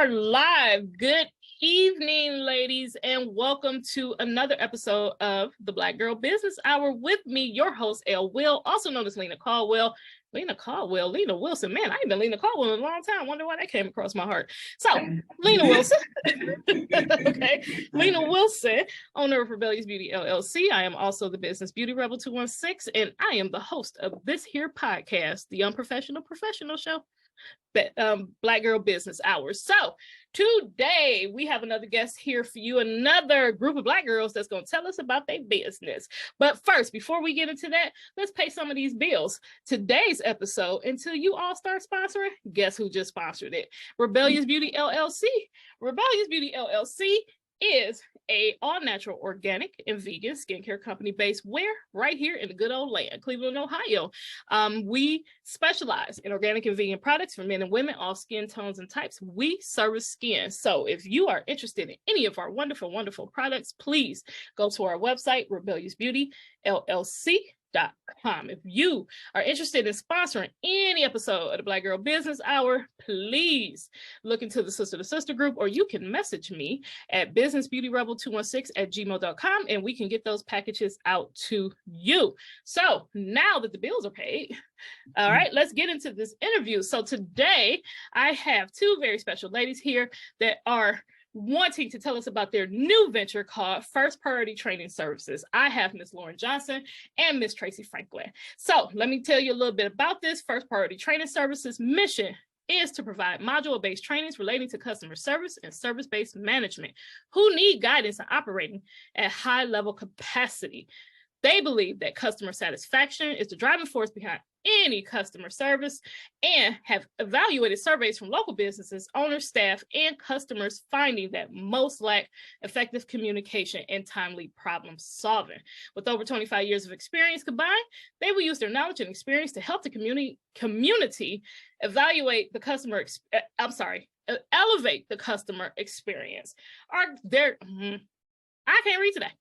are live. Good evening, ladies, and welcome to another episode of the Black Girl Business Hour with me, your host, L.Will, also known as Lena Caldwell. Lena Wilson. Man, I ain't been Lena Caldwell in a long time. Wonder why that came across my heart. So, Lena Wilson. Okay. Lena Wilson, owner of Rebellious Beauty LLC. I am also the Business Beauty Rebel 216, and I am the host of this here podcast, the Unprofessional Professional Show. Black Girl Business Hours. So today we have another guest here for you, another group of Black girls that's going to tell us about their business. But first, before we get into that, let's pay some of these bills. Today's episode, until you all start sponsoring, guess who just sponsored it? Rebellious Beauty LLC. Rebellious Beauty LLC is a all-natural, organic, and vegan skincare company based where? Right here in the good old land, Cleveland, Ohio. We specialize in organic and vegan products for men and women, all skin tones and types. We service skin. So if you are interested in any of our wonderful, wonderful products, please go to our website, Rebellious Beauty LLC.com. If you are interested in sponsoring any episode of the Black Girl Business Hour, please look into the Sister to Sister group, or you can message me at businessbeautyrebel216@gmail.com and we can get those packages out to you. So now that the bills are paid, all right, let's get into this interview. So today I have two very special ladies here that are wanting to tell us about their new venture called First Priority Training Services. I have Miss Lauren Johnson and Miss Traci Franklin. So let me tell you a little bit about this. First Priority Training Services mission is to provide module-based trainings relating to customer service and service-based management who need guidance in operating at high-level capacity. They believe that customer satisfaction is the driving force behind any customer service and have evaluated surveys from local businesses, owners, staff, and customers finding that most lack effective communication and timely problem solving. With over 25 years of experience combined, they will use their knowledge and experience to help the community evaluate the customer, elevate the customer experience. I can't read today.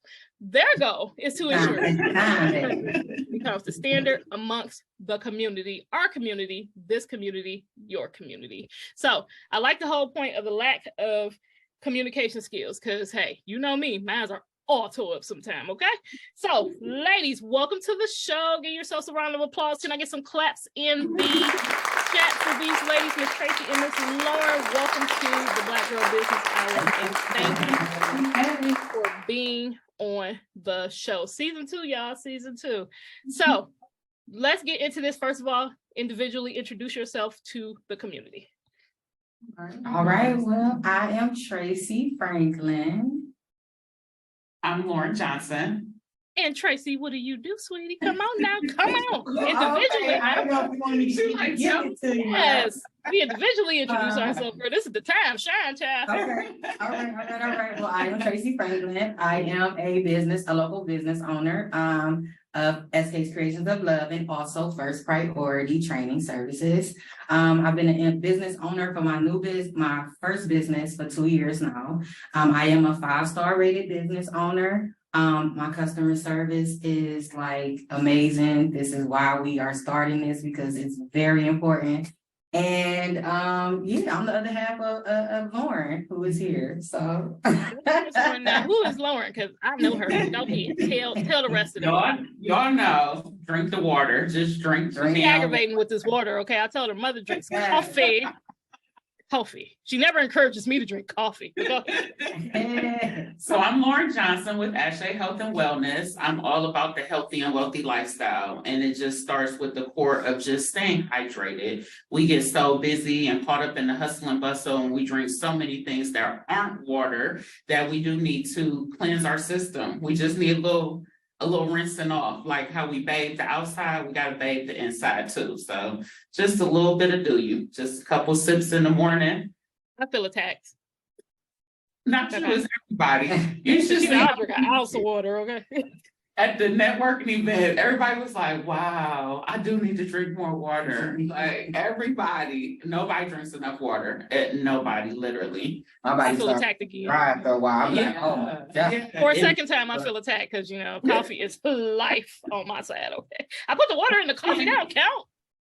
Their goal is to ensure it becomes the standard amongst the community, our community, this community, your community. So I like the whole point of the lack of communication skills because, hey, you know me, mine are all tore up sometime, okay? So, ladies, welcome to the show. Give yourselves a round of applause. Can I get some claps in the chat for these ladies, Miss Traci and Miss Lauren? Welcome to the Black Girl Business Hour, and thank you for being on the show. Season 2, y'all, season 2. So let's get into this. First of all, individually introduce yourself to the community. All right. Well, I am Traci Franklin. I'm Lauren Johnson. And Traci, what do you do, sweetie? Come on now, come on. Individually, I don't know if you want me to give it to you. Yes, we individually introduce ourselves. Girl, this is the time, shine, child. Okay. All right. Well, I am Traci Franklin. I am a local business owner of SK's Creations of Love and also First Priority Training Services. I've been a business owner for my first business for 2 years now. I am a 5-star rated business owner. My customer service is like amazing. This is why we are starting this because it's very important. And I'm the other half of Lauren, who is here. So now, who is Lauren? Because I know her. Don't be tell the rest of them. Y'all know. Drink the water. Just drink. She's aggravating with this water. Okay, I told her mother drinks coffee. She never encourages me to drink coffee. So I'm Lauren Johnson with Ashley Health and Wellness. I'm all about the healthy and wealthy lifestyle. And it just starts with the core of just staying hydrated. We get so busy and caught up in the hustle and bustle, and we drink so many things that aren't water that we do need to cleanse our system. We just need a little rinsing off, like how we bathe the outside, we got to bathe the inside too. So just a little bit of just a couple sips in the morning. I feel attacked. Not you, it's everybody. You should see I'll drink an ounce of water, okay? At the networking event, everybody was like, wow, I do need to drink more water. Like nobody drinks enough water. Nobody, literally. I feel attacked again. Right, for a while. For a second time, I feel attacked because, coffee is life on my side, okay? I put the water in the coffee, that don't count.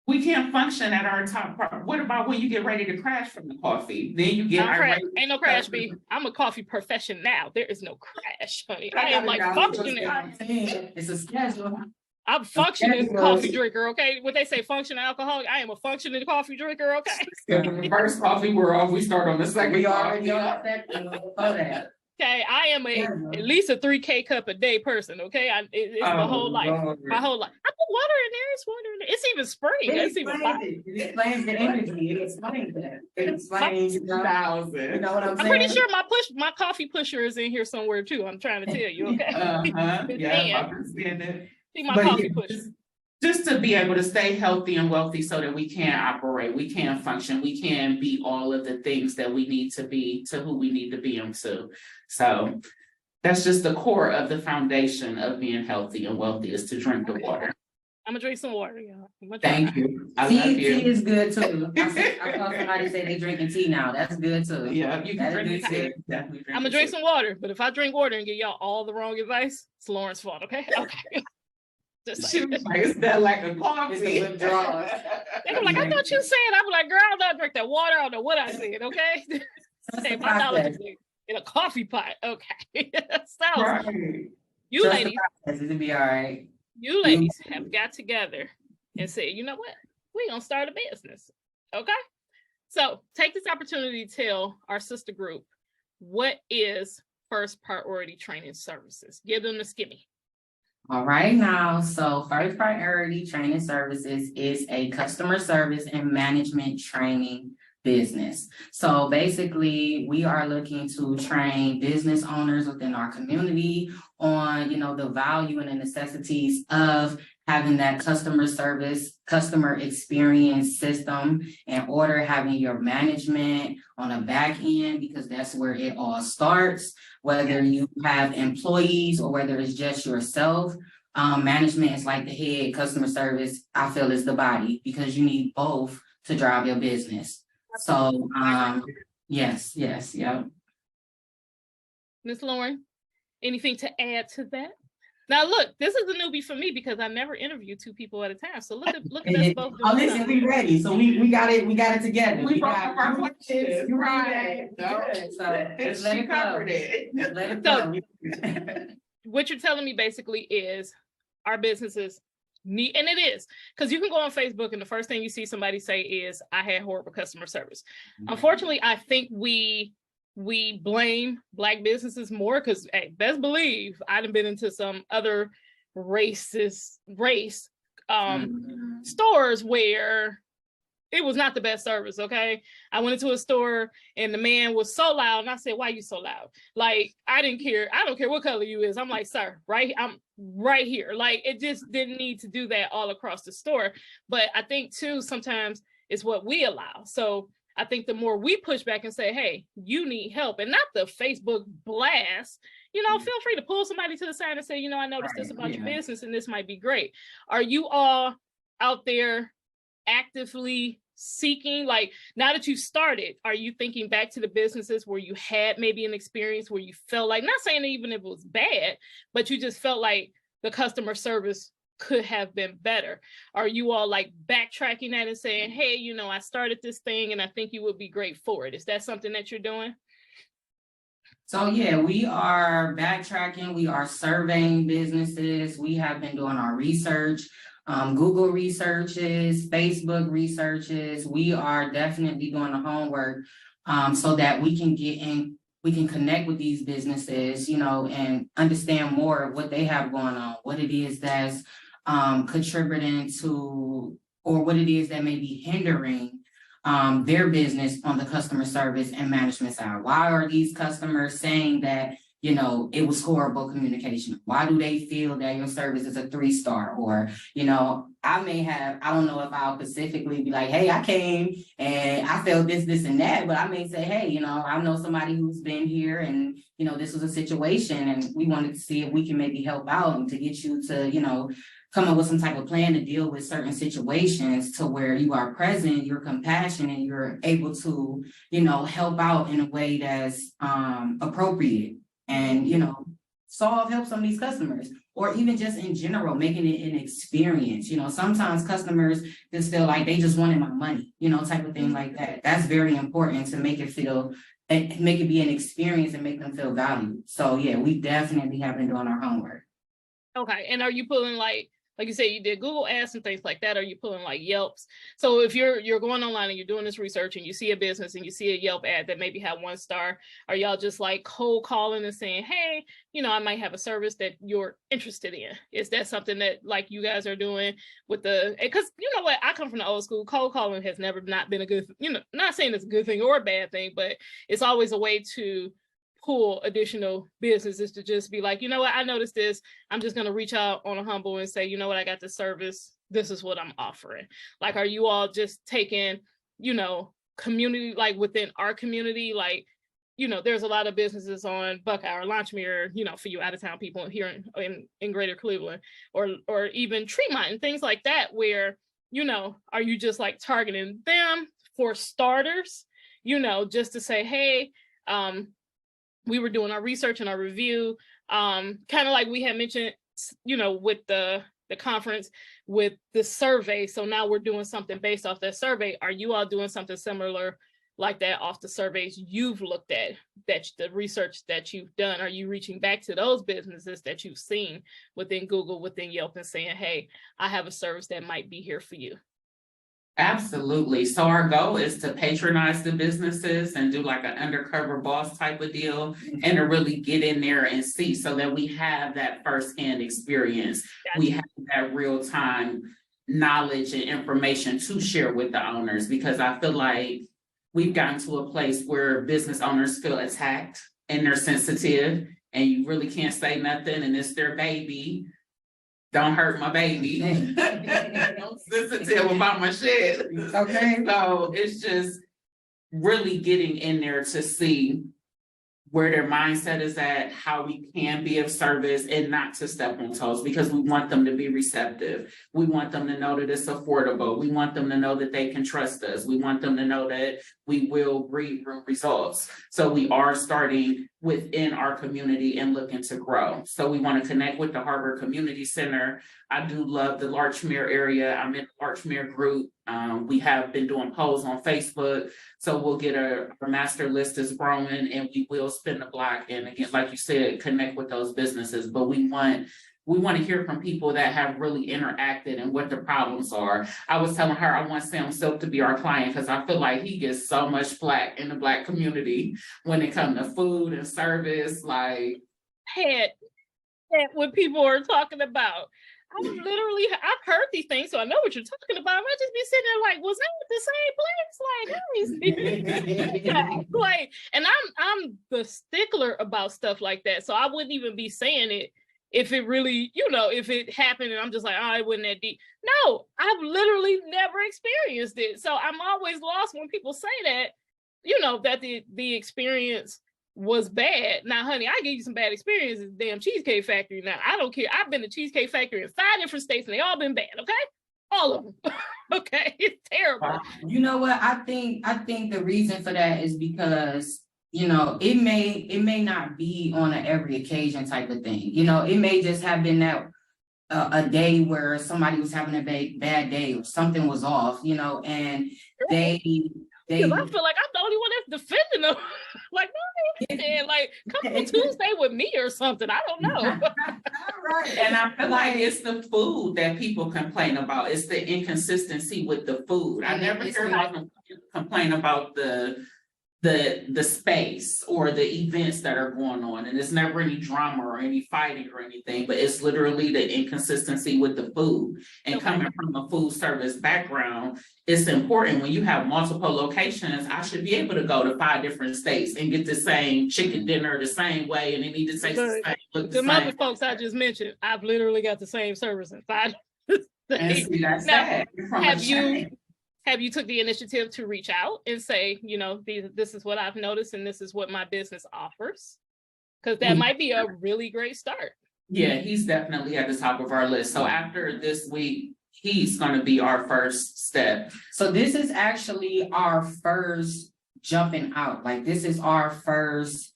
We can't function at our top part. What about when you get ready to crash from the coffee? Then you get irate. Ain't no crash, B. I'm a coffee profession now. There is no crash, honey. I am like functioning. It's a schedule. I'm functioning coffee drinker, okay? What they say, functioning alcoholic. I am a functioning coffee drinker, okay? The first coffee we're off, we start on the second. We already on that. Okay, I am at least a 3K cup a day person, okay? It's my whole life. My whole life. I put water in there. It's water in there. It's even spring. It's even hot. It explains the energy. It explains that. It explains, you know what I'm saying? I'm pretty sure my coffee pusher is in here somewhere too. I'm trying to tell you, okay? Yeah, I understand it. See my coffee pusher. Just to be able to stay healthy and wealthy so that we can operate, we can function, we can be all of the things that we need to be to who we need to be into. So that's just the core of the foundation of being healthy and wealthy is to drink the water. I'm gonna drink some water, y'all. Thank you. I love you. Tea is good too. I saw somebody say they drinking tea now. That's good too. Yeah, you can drink tea. I'm gonna drink some water, but if I drink water and give y'all all the wrong advice, it's Lauren's fault, okay? Okay. She was like, is that like a coffee? They were like, I thought you said. I was like, girl, I don't drink that water. I don't know what I said, okay? Say my knowledge in a coffee pot, okay? So, right. You just ladies, it'll be all right. You ladies have got together and said, you know what? We're gonna start a business, okay? So take this opportunity to tell our sister group what is First Priority Training Services. Give them the skimmy. All right now, so First Priority Training Services is a customer service and management training business. So basically, we are looking to train business owners within our community on, the value and the necessities of having that customer service, customer experience system in order, having your management on a back end, because that's where it all starts. Whether you have employees or whether it's just yourself, management is like the head, customer service, I feel, is the body, because you need both to drive your business. So, yes, yeah. Ms. Lauren, anything to add to that? Now, look, this is a newbie for me because I never interview two people at a time. So look at us both. Oh, listen, we ready. So we got it together. We got our questions. You right. So just let it go. Just let it go. What you're telling me basically is our businesses need, and it is, because you can go on Facebook and the first thing you see somebody say is, I had horrible customer service. Unfortunately, I think we blame Black businesses more because, hey, best believe I've been into some other race stores where it was not the best service, okay? I went into a store and the man was so loud and I said, why you so loud? Like, I didn't care. I don't care what color you is. I'm like, sir, I'm right here. Like, it just didn't need to do that all across the store. But I think too, sometimes it's what we allow. So I think the more we push back and say, hey, you need help, and not the Facebook blast, feel free to pull somebody to the side and say, I noticed this about your business and this might be great. Are you all out there actively seeking, like, now that you started, are you thinking back to the businesses where you had maybe an experience where you felt like, not saying even if it was bad, but you just felt like the customer service could have been better? Are you all like backtracking that and saying, hey, I started this thing and I think you would be great for it? Is that something that you're doing? So yeah, we are backtracking. We are surveying businesses. We have been doing our research, Google researches, Facebook researches. We are definitely doing the homework so that we can get in, we can connect with these businesses, and understand more of what they have going on, what it is that's contributing to, or what it is that may be hindering their business on the customer service and management side. Why are these customers saying that, it was horrible communication? Why do they feel that your service is a 3-star? Or, I don't know if I'll specifically be like, hey, I came and I felt this, and that, but I may say, hey, I know somebody who's been here and, this was a situation and we wanted to see if we can maybe help out and to get you to, come up with some type of plan to deal with certain situations to where you are present, you're compassionate, you're able to, help out in a way that's appropriate. And, help some of these customers, or even just in general, making it an experience. You know, sometimes customers just feel like they just wanted my money, you know, type of thing like that. That's very important to make it be an experience and make them feel valued. So yeah, we definitely have been doing our homework. Okay. And are you pulling like you said, you did Google ads and things like that? Are you pulling like Yelps? So if you're going online and you're doing this research and you see a business and you see a Yelp ad that maybe have 1 star, are y'all just like cold calling and saying, hey, you know, I might have a service that you're interested in? Is that something that like you guys are doing with because you know what, I come from the old school. Cold calling has never not been a good, you know, not saying it's a good thing or a bad thing, but it's always a way to pull additional businesses to just be like, you know what, I noticed this. I'm just going to reach out on a humble and say, you know what, I got this service. This is what I'm offering. Like, are you all just taking, you know, community, like within our community, like, you know, there's a lot of businesses on Buckeye or Launchmere, you know, for you out of town people here in greater Cleveland, or even Tremont and things like that, where, you know, are you just like targeting them for starters, you know, just to say, hey, we were doing our research and our review, kind of like we had mentioned, you know, with the conference with the survey. So now we're doing something based off that survey. Are you all doing something similar like that off the surveys you've looked at, that the research that you've done? Are you reaching back to those businesses that you've seen within Google, within Yelp, and saying, hey, I have a service that might be here for you? Absolutely. So our goal is to patronize the businesses and do like an undercover boss type of deal, and to really get in there and see, so that we have that firsthand experience. Gotcha. We have that real time knowledge and information to share with the owners, because I feel like we've gotten to a place where business owners feel attacked and they're sensitive, and you really can't say nothing, and it's their baby. Don't hurt my baby. I'm sensitive about my shit. Okay. So it's just really getting in there to see where their mindset is at, how we can be of service, and not to step on toes, because we want them to be receptive. We want them to know that it's affordable. We want them to know that they can trust us. We want them to know that we will bring results. So we are starting within our community and looking to grow. So we want to connect with the Harbor Community Center. I do love the Larchmere area. I'm in the Larchmere group. We have been doing polls on Facebook. So we'll get our master list is growing, and we will spin the block. And again, like you said, connect with those businesses. But we want to hear from people that have really interacted and what the problems are. I was telling her I want Sam Silk to be our client, because I feel like he gets so much flack in the Black community when it comes to food and service. Like, Had what people are talking about. I've heard these things, so I know what you're talking about. I just be sitting there like, was that the same place? Like, like, and I'm the stickler about stuff like that. So I wouldn't even be saying it if it really, you know, if it happened and I'm just like, oh, it wasn't that deep. No, I've literally never experienced it. So I'm always lost when people say that, you know, that the experience was bad. Now, honey, I gave you some bad experiences at the damn Cheesecake Factory. Now, I don't care. I've been to Cheesecake Factory in 5 different states and they all been bad, okay? All of them. Okay, it's terrible. You know what? I think the reason for that is because, you know, it may not be on an every occasion type of thing. You know, it may just have been that a day where somebody was having a bad day or something was off, you know, and they because I feel like I'm the only one that's defending them. Like, no, man, like, come on Tuesday with me or something. I don't know. Right. and I feel like it's the food that people complain about. It's the inconsistency with the food. I never hear them complain about the space or the events that are going on, and there's never any drama or any fighting or anything, but it's literally the inconsistency with the food. And coming from a food service background, it's important when you have multiple locations. I should be able to go to 5 different states and get the same chicken dinner the same way, and it need to taste the same, look the same. The other folks I just mentioned, I've literally got the same service in 5 states. And see, that's sad. Have you took the initiative to reach out and say, you know, this is what I've noticed and this is what my business offers? Because that might be a really great start. Yeah, he's definitely at the top of our list. So after this week, he's going to be our first step. So this is actually our first jumping out. Like, this is our first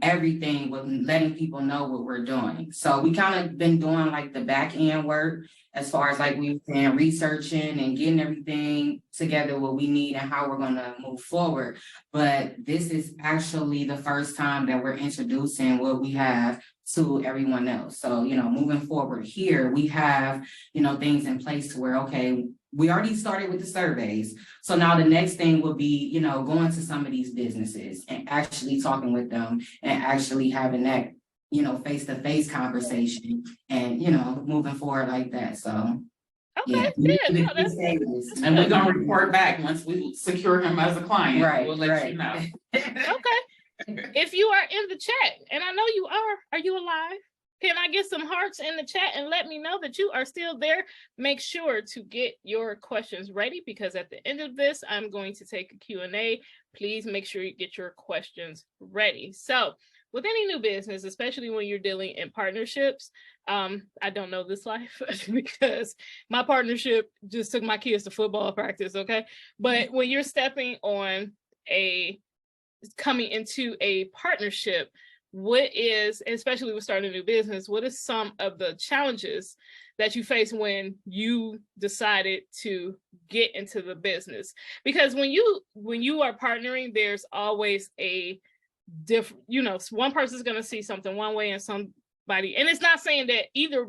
everything with letting people know what we're doing. So we kind of been doing like the back end work as far as like we've been researching and getting everything together, what we need and how we're going to move forward. But this is actually the first time that we're introducing what we have to everyone else. So, moving forward here, we have, things in place to where, okay, we already started with the surveys. So now the next thing will be, going to some of these businesses and actually talking with them and actually having that, face-to-face conversation and, moving forward like that. So, okay, yeah. No, that's And we're gonna report back once we secure him as a client. Right, We'll let you know. okay. If you are in the chat, and I know you are you alive? Can I get some hearts in the chat and let me know that you are still there? Make sure to get your questions ready, because at the end of this, I'm going to take a Q&A. Please make sure you get your questions ready. So with any new business, especially when you're dealing in partnerships, I don't know this life because my partnership just took my kids to football practice, okay? But when you're stepping on coming into a partnership, what is, especially with starting a new business, what is some of the challenges that you face when you decided to get into the business? Because when you are partnering, there's always a different, one person's going to see something one way and somebody, and it's not saying that either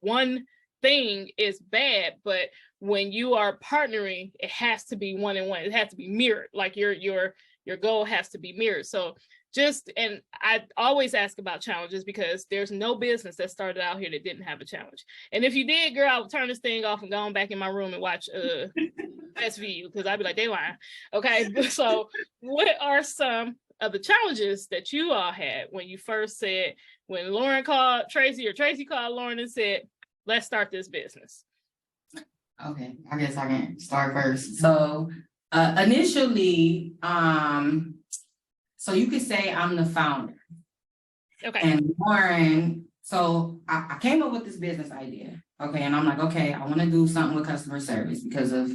one thing is bad, but when you are partnering, it has to be one and one. It has to be mirrored. Like your goal has to be mirrored. So and I always ask about challenges because there's no business that started out here that didn't have a challenge. And if you did, girl, I would turn this thing off and go back in my room and watch SVU, because I'd be like, they lying. Okay. So what are some of the challenges that you all had when you first said, when Lauren called Traci or Traci called Lauren and said, let's start this business? Okay, I guess I can start first. So initially, so you could say I'm the founder. Okay. And Lauren, so I came up with this business idea. Okay, and I'm like, okay, I want to do something with customer service because of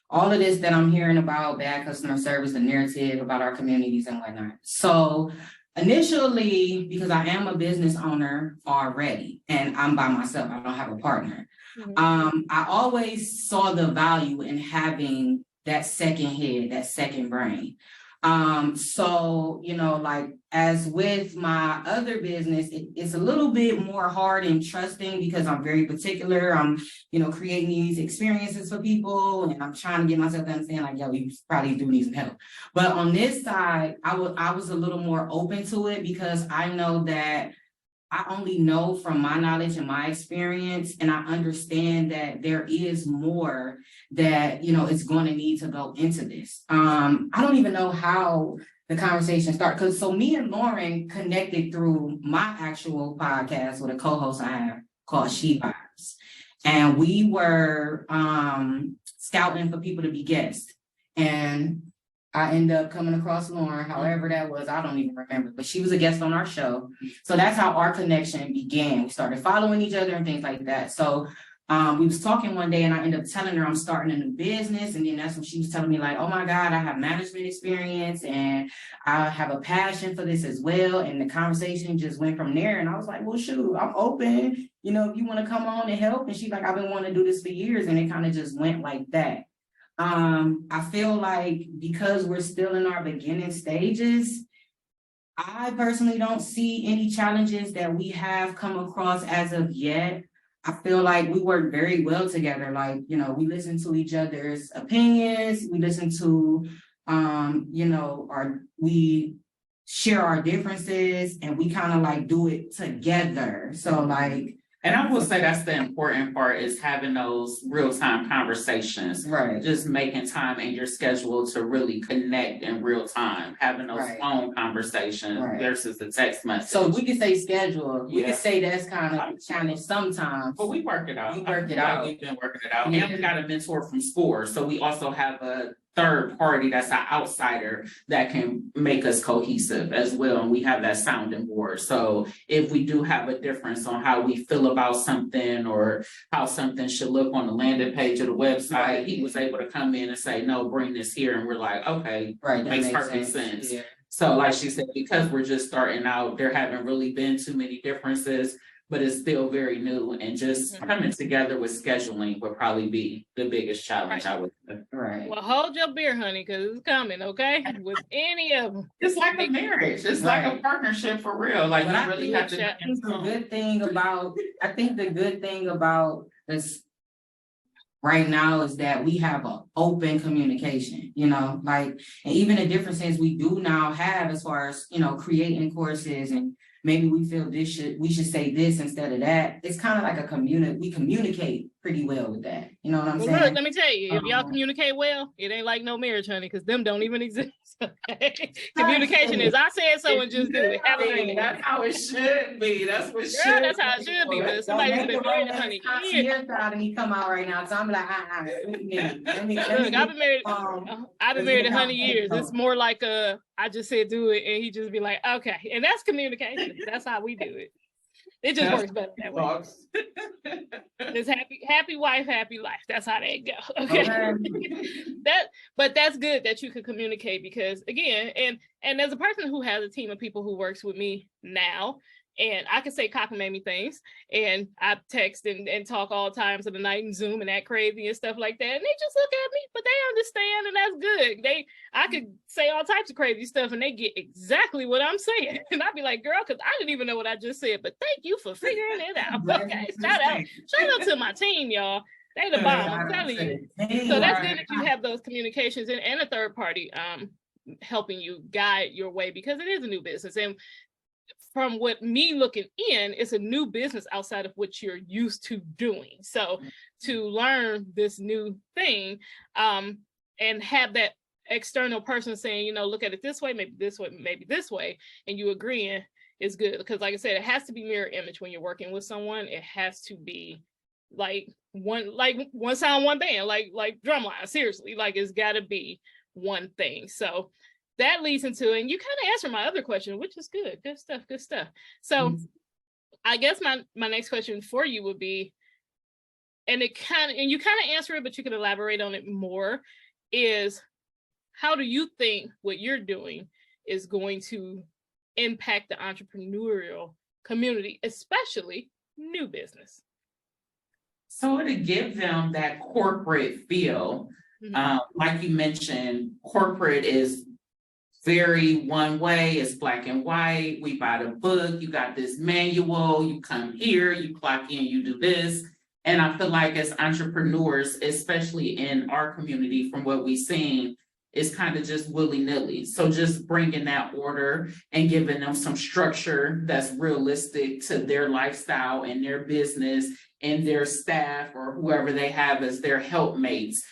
all of this that I'm hearing about bad customer service, the narrative about our communities and whatnot. So initially, because I am a business owner already, and I'm by myself, I don't have a partner. Mm-hmm. I always saw the value in having that second head, that second brain. So, like as with my other business, it's a little bit more hard and trusting because I'm very particular. I'm, creating these experiences for people and I'm trying to get myself to understand like, yo, you probably do need some help. But on this side, I was a little more open to it because I know that I only know from my knowledge and my experience, and I understand that there is more that, it's going to need to go into this. I don't even know how the conversation started, because so me and Lauren connected through my actual podcast with a co-host I have called She Vibes. And we were scouting for people to be guests. And I ended up coming across Lauren, however that was, I don't even remember, but she was a guest on our show. So that's how our connection began. We started following each other and things like that. So we was talking one day and I ended up telling her I'm starting a new business. And then that's when she was telling me like, oh my God, I have management experience and I have a passion for this as well. And the conversation just went from there. And I was like, well, shoot, I'm open. If you want to come on and help. And she's like, I've been wanting to do this for years. And it kind of just went like that. I feel like because we're still in our beginning stages, I personally don't see any challenges that we have come across as of yet. I feel like we work very well together. Like, we listen to each other's opinions. We listen to, we share our differences and we kind of like do it together. So like, and I will say that's the important part is having those real-time conversations. Right. Just making time in your schedule to really connect in real time, having those phone conversations versus the text message. So we can say schedule. We can say that's kind of a challenge sometimes. But we work it out. We work it out. We've been working it out. And we got a mentor from SCORE. So we also have a third party that's an outsider that can make us cohesive as well. And we have that sounding board. So if we do have a difference on how we feel about something or how something should look on the landing page of the website, he was able to come in and say, no, bring this here. And we're like, okay, makes perfect sense. Yeah. So like she said, because we're just starting out, there haven't really been too many differences, but it's still very new, and just coming together with scheduling would probably be the biggest challenge, I would say. Right. Well, hold your beer, honey, because it's coming, okay? With any of them. It's like a marriage. It's like a partnership for real. Like, But you I really think have to. the good thing about this right now is that we have an open communication, you know, like, and even the differences we do now have as far as, you know, creating courses, and maybe we feel we should say this instead of that. It's kind of like we communicate pretty well with that. You know what I'm saying? Look, let me tell you, if y'all communicate well, it ain't like no marriage, honey, because them don't even exist. Okay? Communication is I said so and just do it. Have a great day. That's how it should be. That's what should Girl, that's how it should be. But somebody's been married, honey. Years out of me come out right now, so I'm like, let me Look, I've been married 100 years. It's more like I just said do it, and he just be like, okay, and that's communication. That's how we do it. It just works better that way. It's happy wife, happy life. That's how they go. Okay. But that's good that you could communicate, because again, and as a person who has a team of people who works with me now, and I can say cockamamie things, and I text and talk all times of the night and Zoom and act crazy and stuff like that. And they just look at me, but they understand, and that's good. I could say all types of crazy stuff and they get exactly what I'm saying. And I'd be like, girl, because I didn't even know what I just said, but thank you for figuring it out. Okay, shout out to my team, y'all. They the bomb, I'm telling you. So that's good that you have those communications and a third party helping you guide your way, because it is a new business. And from what me looking in, it's a new business outside of what you're used to doing. So to learn this new thing and have that external person saying, you know, look at it this way, maybe this way, and you agreeing is good. Because like I said, it has to be mirror image when you're working with someone. It has to be like one sound, one band, like drumline, seriously, like it's got to be one thing. So that leads into, and you kind of answered my other question, which is good stuff. So I guess my next question for you would be, and you kind of answer it, but you can elaborate on it more, is how do you think what you're doing is going to impact the entrepreneurial community, especially new business? So to give them that corporate feel, like you mentioned, corporate is very one way, it's black and white. We buy the book, you got this manual, you come here, you clock in, you do this. And I feel like as entrepreneurs, especially in our community, from what we've seen, it's kind of just willy-nilly. So just bringing that order and giving them some structure that's realistic to their lifestyle and their business and their staff or whoever they have as their helpmates.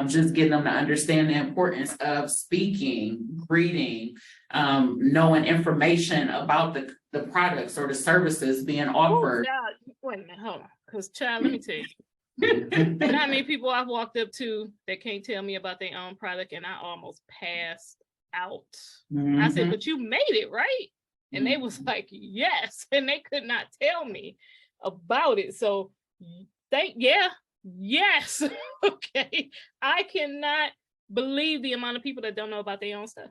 Just getting them to understand the importance of speaking, greeting, knowing information about the products or the services being offered. Wait a minute, hold on. Because child, let me tell you. You know how many people I've walked up to that can't tell me about their own product, and I almost passed out. I said, but you made it, right? And they was like, yes. And they could not tell me about it. So yes. Okay. I cannot believe the amount of people that don't know about their own stuff.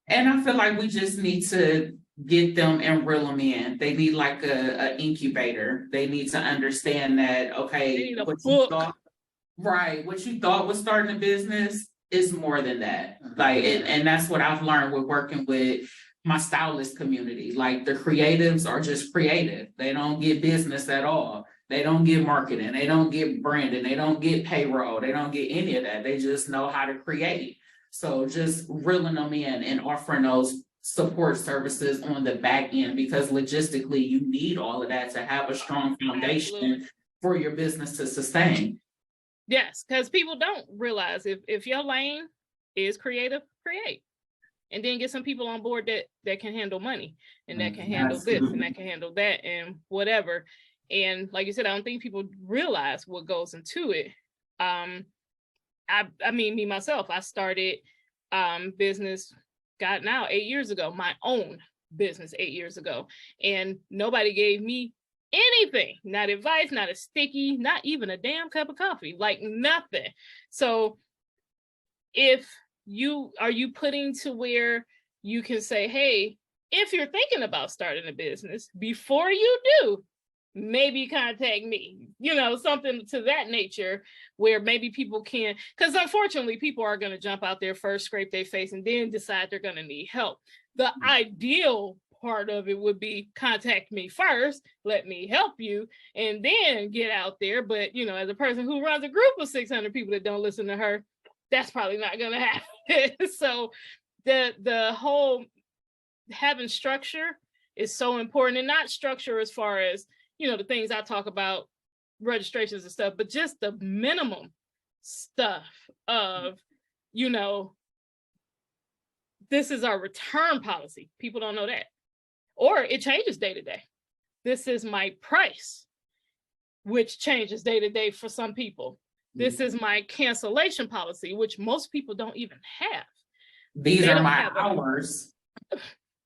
And I feel like we just need to get them and reel them in. They need like a incubator. They need to understand that, okay, what you thought was starting a business is more than that. Like, and that's what I've learned with working with my stylist community. Like, the creatives are just creative. They don't get business at all. They don't get marketing. They don't get branding. They don't get payroll. They don't get any of that. They just know how to create. So just reeling them in and offering those support services on the back end, because logistically you need all of that to have a strong foundation for your business to sustain. Yes, because people don't realize if your lane is creative, create. And then get some people on board that can handle money and that can handle this and that can handle that and whatever. And like you said, I don't think people realize what goes into it. I mean, me myself, I started business, God, now 8 years ago, my own business 8 years ago. And nobody gave me anything, not advice, not a sticky, not even a damn cup of coffee, like nothing. So are you putting to where you can say, hey, if you're thinking about starting a business, before you do, maybe contact me, something to that nature, where maybe people can, because unfortunately people are going to jump out there first, scrape their face, and then decide they're going to need help. The ideal part of it would be contact me first, let me help you, and then get out there. But as a person who runs a group of 600 people that don't listen to her, that's probably not going to happen. So the whole having structure is so important, and not structure as far as the things I talk about, registrations and stuff, but just the minimum stuff of, this is our return policy. People don't know that. Or it changes day to day. This is my price, which changes day to day for some people. This is my cancellation policy, which most people don't even have. These are my hours.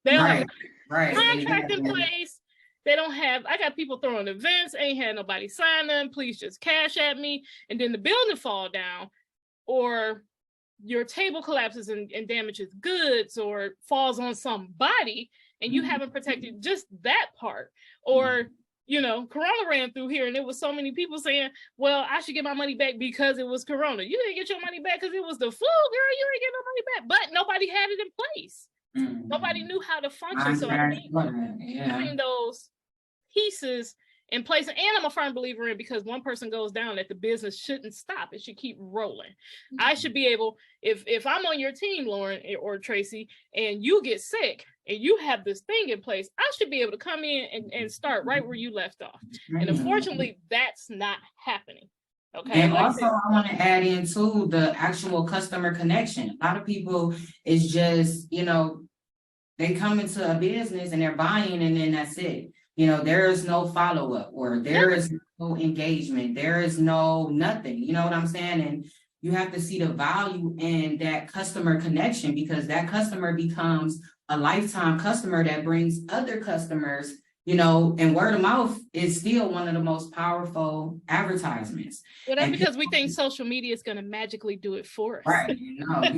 They don't have a contract in place. They don't have, I got people throwing events, ain't had nobody sign them, please just cash at me. And then the building fall down, or your table collapses and damages goods, or falls on somebody, and you haven't protected just that part. Or, Corona ran through here, and there was so many people saying, well, I should get my money back because it was Corona. You didn't get your money back because it was the flu, girl. You ain't get no money back. But nobody had it in place. Nobody knew how to function. So I think having those pieces in place, and I'm a firm believer in, because one person goes down, that the business shouldn't stop. It should keep rolling. I should be able, if I'm on your team, Lauren or Traci, and you get sick and you have this thing in place, I should be able to come in and start right where you left off. And unfortunately, that's not happening. Okay. And also, I want to add in too the actual customer connection. A lot of people is just, they come into a business and they're buying, and then that's it. There is no follow-up, or there is no engagement. There is no nothing. You know what I'm saying? And you have to see the value in that customer connection, because that customer becomes a lifetime customer that brings other customers, and word of mouth is still one of the most powerful advertisements. Well, that's because we think social media is going to magically do it for us. Right. You gotta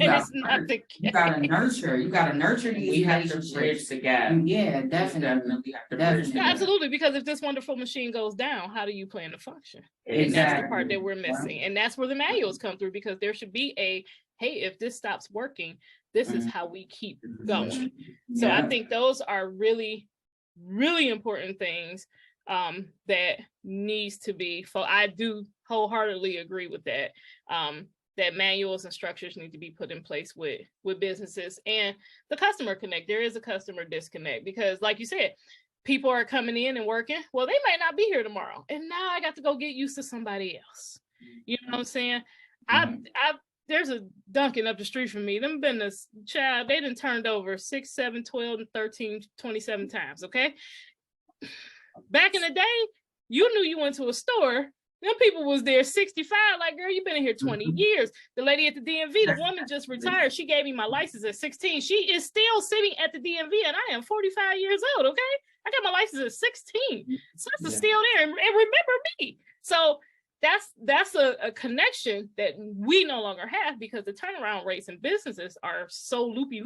nurture. You gotta nurture these. We have to bridge the gap. Yeah, definitely. Yeah, absolutely. Because if this wonderful machine goes down, how do you plan to function? Exactly. And that's the part that we're missing. And that's where the manuals come through, because there should be hey, if this stops working, this is how we keep going. So I think those are really, really important things that needs to be. I do wholeheartedly agree with that. That manuals and structures need to be put in place with businesses, and the customer connect. There is a customer disconnect, because like you said, people are coming in and working. Well, they might not be here tomorrow, and now I got to go get used to somebody else. You know what I'm saying? There's a Dunkin' up the street from me. Them been this child, they done turned over 6, 7, 12, and 13, 27 times, okay? Back in the day, you knew you went to a store, them people was there 65, like, girl, you've been in here 20 years. The lady at the DMV, the woman just retired. She gave me my license at 16. She is still sitting at the DMV, and I am 45 years old, okay? I got my license at 16. So it's still there, and remember me. So that's a connection that we no longer have, because the turnaround rates in businesses are so loopy,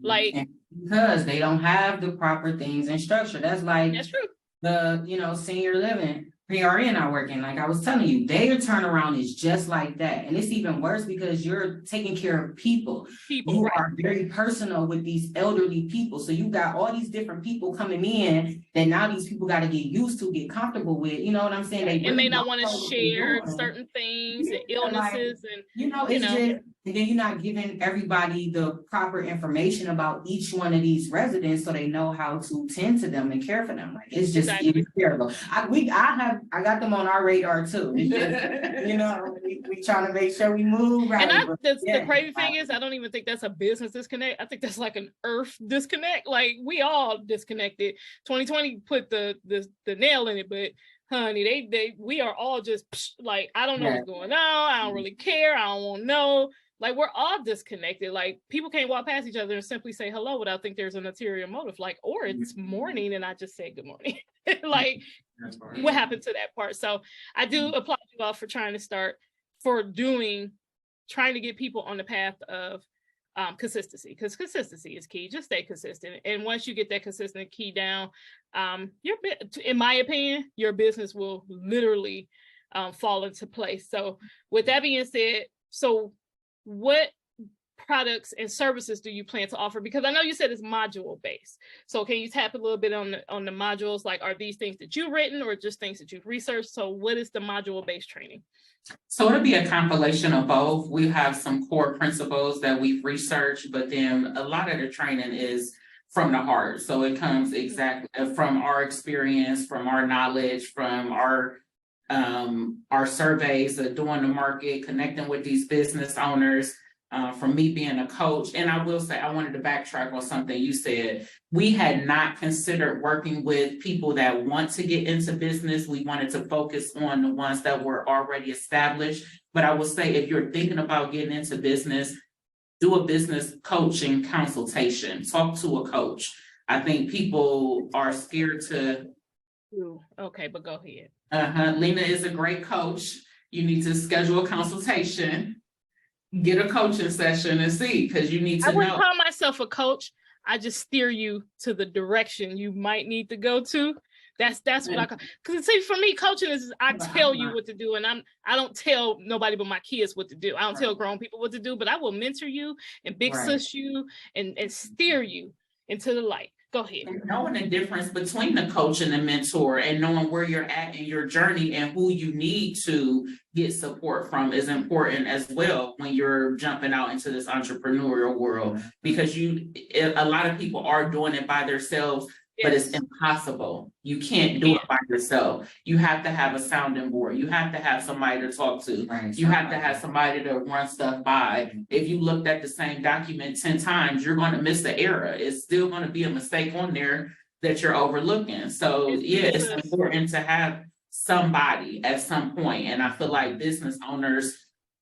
like, because they don't have the proper things in structure. That's true. The senior living PRN are working, like I was telling you, their turnaround is just like that. And it's even worse because you're taking care of people. You are very personal with these elderly people. So you got all these different people coming in that now these people got to get used to, get comfortable with. You know what I'm saying? They may not want to share certain things and illnesses, and and then you're not giving everybody the proper information about each one of these residents, so they know how to tend to them and care for them. Like, it's just it's terrible. I got them on our radar too. It's just, we trying to make sure we move right. And the crazy thing is, I don't even think that's a business disconnect. I think that's like an earth disconnect. Like, we all disconnected. 2020 put the nail in it, but honey, we are all just like, I don't know what's going on. I don't really care. I don't want to know. Like, we're all disconnected. Like, people can't walk past each other and simply say hello without think there's an ulterior motive. Like, or it's morning and I just said good morning. Like, what happened to that part? So I do applaud you all for trying to get people on the path of consistency, because consistency is key. Just stay consistent. And once you get that consistent key down, in my opinion, your business will literally fall into place. So with that being said, so what products and services do you plan to offer? Because I know you said it's module based. So can you tap a little bit on the modules? Like, are these things that you've written or just things that you've researched? So what is the module based training? So it'll be a compilation of both. We have some core principles that we've researched, but then a lot of the training is from the heart. So it comes exactly from our experience, from our knowledge, from our surveys of doing the market, connecting with these business owners, from me being a coach. And I will say, I wanted to backtrack on something you said. We had not considered working with people that want to get into business. We wanted to focus on the ones that were already established. But I will say, if you're thinking about getting into business, do a business coaching consultation. Talk to a coach. I think people are scared to. Okay, but go ahead. Lena is a great coach. You need to schedule a consultation. Get a coaching session and see, because you need to know. I wouldn't call myself a coach. I just steer you to the direction you might need to go to. That's what I call. Because see, for me, coaching is I tell you what to do, and I don't tell nobody but my kids what to do. I don't tell grown people what to do, but I will mentor you and big sis you and steer you into the light. Go ahead. And knowing the difference between the coach and the mentor, and knowing where you're at in your journey and who you need to get support from is important as well when you're jumping out into this entrepreneurial world, because a lot of people are doing it by themselves. But it's impossible. You can't do it by yourself. You have to have a sounding board. You have to have somebody to talk to. You have to have somebody to run stuff by. If you looked at the same document 10 times, you're going to miss the error. It's still going to be a mistake on there that you're overlooking. So it's important to have somebody at some point. And I feel like business owners,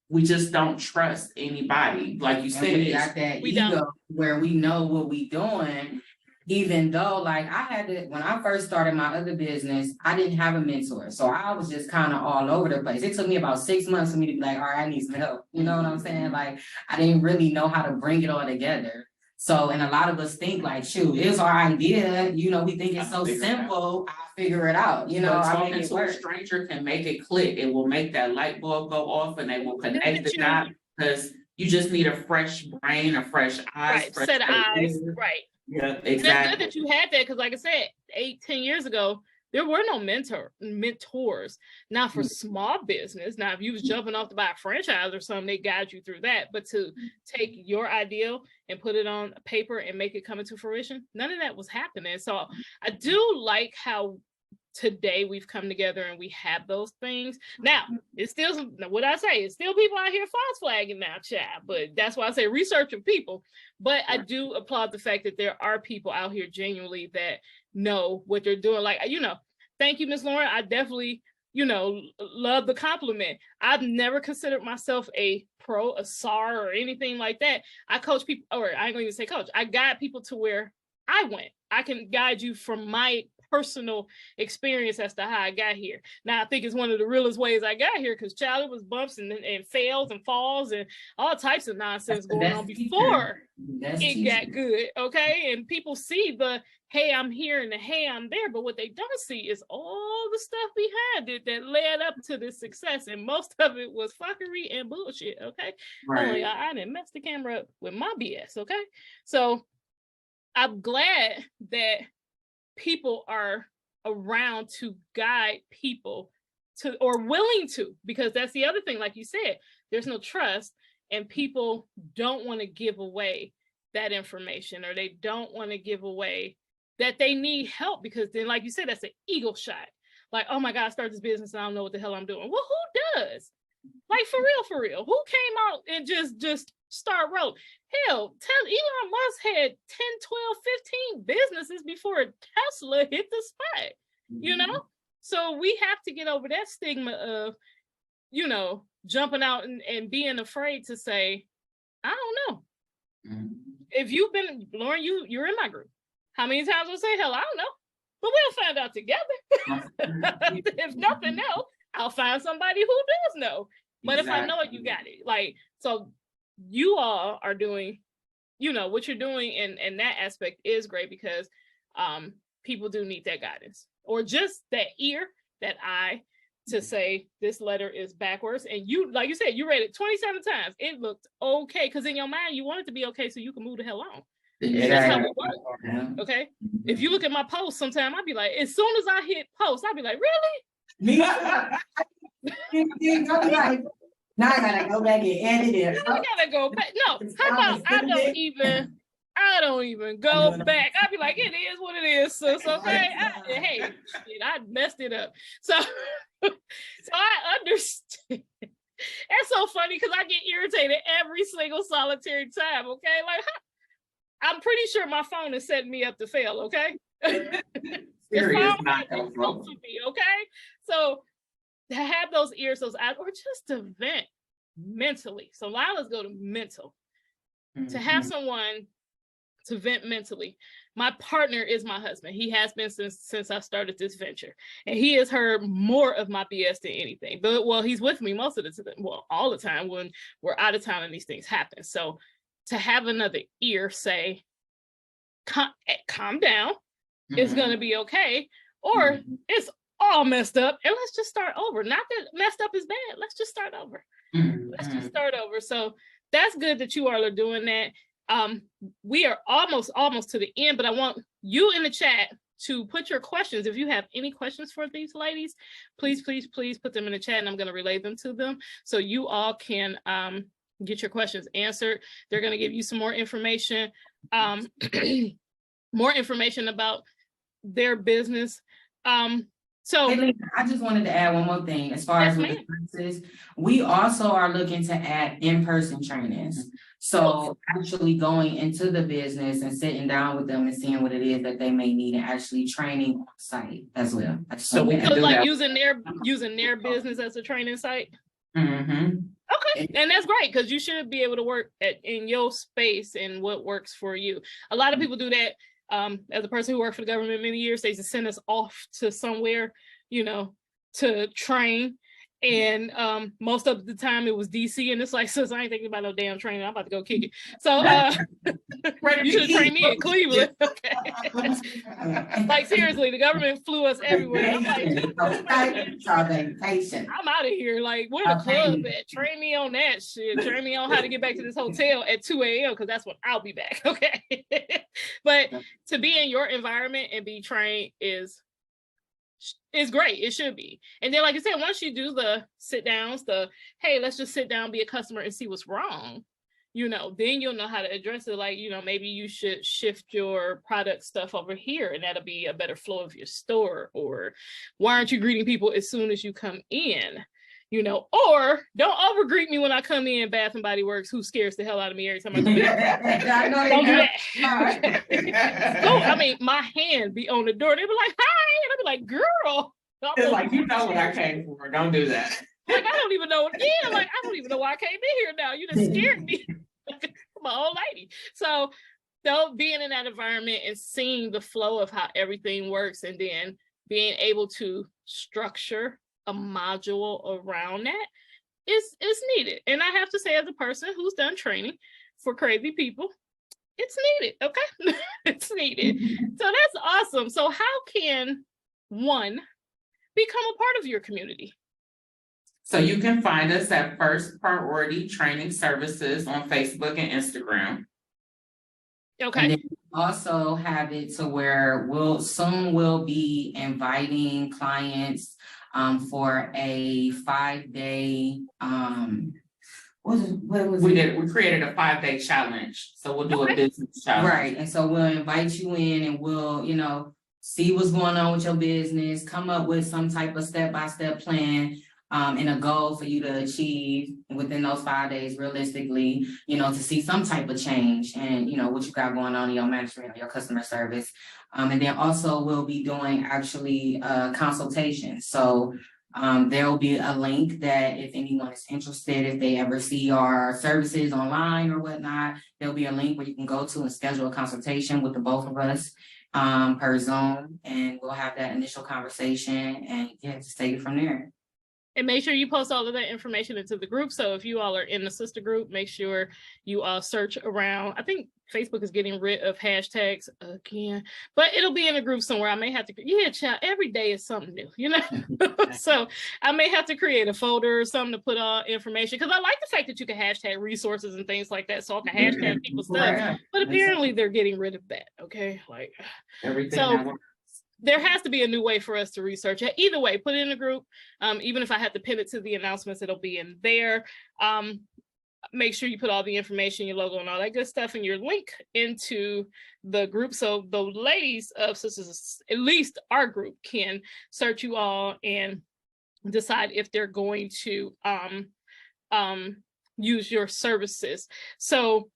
we just don't trust anybody. Like you said, we got that ego where we know what we doing. Even though, like, I had to, when I first started my other business, I didn't have a mentor. So I was just kind of all over the place. It took me about 6 months for me to be like, all right, I need some help. You know what I'm saying? Like, I didn't really know how to bring it all together. So, and a lot of us think like, shoot, it's our idea. You know, we think it's so simple. I'll figure it out. You know, talking to a stranger can make it click. It will make that light bulb go off, and they will connect the dot, because you just need a fresh brain, a fresh eyes, fresh set of eyes, right. Yeah, exactly. It's good that you had that, because like I said, 8-10 years ago, there were no mentors. Now for small business, now if you was jumping off to buy a franchise or something, they guide you through that. But to take your ideal and put it on paper and make it come into fruition, none of that was happening. So I do like how today we've come together and we have those things. Now, it's still, what I say, it's still people out here false flagging now, child. But that's why I say researching people. But I do applaud the fact that there are people out here genuinely that know what they're doing. Like, you know, thank you, Ms. Lauren. I definitely, you know, love the compliment. I've never considered myself a pro, a SAR, or anything like that. I coach people, or I ain't gonna even say coach. I guide people to where I went. I can guide you from my personal experience as to how I got here. Now, I think it's one of the realest ways I got here, because child, it was bumps and fails and falls and all types of nonsense going on before it got good, okay? And people see the, hey, I'm here, and the, hey, I'm there, but what they don't see is all the stuff behind it that led up to this success, and most of it was fuckery and bullshit, okay? Only I didn't mess the camera up with my BS, okay? So I'm glad that people are around to guide people to, or willing to, because that's the other thing, like you said, there's no trust, and people don't want to give away that information, or they don't want to give away that they need help, because then, like you said, that's an ego shot. Like, oh my God, I started this business and I don't know what the hell I'm doing. Well, who does? Like, for real, who came out and just start rolling? Hell, Elon Musk had 10, 12, 15 businesses before Tesla hit the spot, you know? So we have to get over that stigma of, you know, jumping out and being afraid to say, I don't know. If you've been, Lauren, you're in my group. How many times will I say, hell, I don't know. But we'll find out together. If nothing else, I'll find somebody who does know. But if I know it, you got it. Like, so you all are doing what you're doing and that aspect is great because people do need that guidance or just that ear, that eye to say this letter is backwards. And you, like you said, you read it 27 times. It looked okay because in your mind you want it to be okay so you can move the hell on. Exactly. That's how it works. Okay. If you look at my posts sometime, I'd be like, as soon as I hit post, I'd be like, really? Me? Now I gotta go back and edit it. I gotta go back. No, how about I don't even go back. I'd be like, it is what it is, sis. Okay. I messed it up. So I understand. That's so funny because I get irritated every single solitary time. Okay. Like I'm pretty sure my phone is setting me up to fail. Okay. Serious, not me, okay. So to have those ears, those eyes, or just to vent mentally. So let's go to mental. To have someone to vent mentally. My partner is my husband. He has been since I started this venture, and he has heard more of my BS than anything. But he's with me most of the time, all the time when we're out of town and these things happen. So to have another ear say, calm down, it's gonna be okay, or it's all messed up and let's just start over. Not that messed up is bad. Let's just start over. Let's just start over. So that's good that you all are doing that. We are almost to the end, but I want you in the chat to put your questions. If you have any questions for these ladies, please put them in the chat and I'm going to relay them to them so you all can get your questions answered. They're going to give you some more information, more information about their business. So hey, Lisa, I just wanted to add one more thing as far as with the services. We also are looking to add in-person trainings. So actually going into the business and sitting down with them and seeing what it is that they may need and actually training on site as well. So we can do like using their business as a training site. Okay, and that's great because you should be able to work in your space and what works for you. A lot of people do that. As a person who worked for the government many years, they just send us off to somewhere, to train. And most of the time it was DC, and it's like, sis, I ain't thinking about no damn training. I'm about to go kick it. So you should have trained me in Cleveland. Okay. Like seriously, the government flew us everywhere. I'm like, I'm out of here. Like, where the club at? Train me on that shit. Train me on how to get back to this hotel at 2 a.m. because that's when I'll be back. Okay. But to be in your environment and be trained is great. It should be. And then, like I said, once you do the sit downs, hey, let's just sit down, be a customer and see what's wrong, then you'll know how to address it. Like, maybe you should shift your product stuff over here and that'll be a better flow of your store. Or why aren't you greeting people as soon as you come in? Or don't over greet me when I come in, Bath and Body Works, who scares the hell out of me every time I come in. Don't do that. So, I mean, my hand be on the door. They be like, hi. And I be like, girl. It's like, what I came for. Don't do that. Like, I don't even know. Yeah, like, I don't even know why I came in here now. You just scared me. I'm an old lady. So, being in that environment and seeing the flow of how everything works and then being able to structure a module around that is needed. And I have to say, as a person who's done training for crazy people, it's needed. Okay. It's needed. So that's awesome. So how can one become a part of your community? So you can find us at First Priority Training Services on Facebook and Instagram. Okay. And then we also have it to where we'll be inviting clients for a 5-day, we created a 5-day challenge. So we'll do a business challenge. Right. And so we'll invite you in and we'll, see what's going on with your business, come up with some type of step-by-step plan and a goal for you to achieve within those 5 days realistically, to see some type of change and, what you got going on in your management or your customer service. And then also we'll be doing actually consultations. So there will be a link that if anyone is interested, if they ever see our services online or whatnot, there'll be a link where you can go to and schedule a consultation with the both of us per Zoom, and we'll have that initial conversation and just take it from there. And make sure you post all of that information into the group. So if you all are in the sister group, make sure you all search around. I think Facebook is getting rid of hashtags again, but it'll be in a group somewhere. I may have to, child, every day is something new, So I may have to create a folder or something to put all information, because I like the fact that you can hashtag resources and things like that. So I can hashtag people's stuff, but apparently they're getting rid of that. Okay. Like everything. So there has to be a new way for us to research it. Either way, put it in a group. Even if I have to pin it to the announcements, it'll be in there. Make sure you put all the information, your logo and all that good stuff, and your link into the group. So the ladies of Sisters, at least our group, can search you all and decide if they're going to use your services. So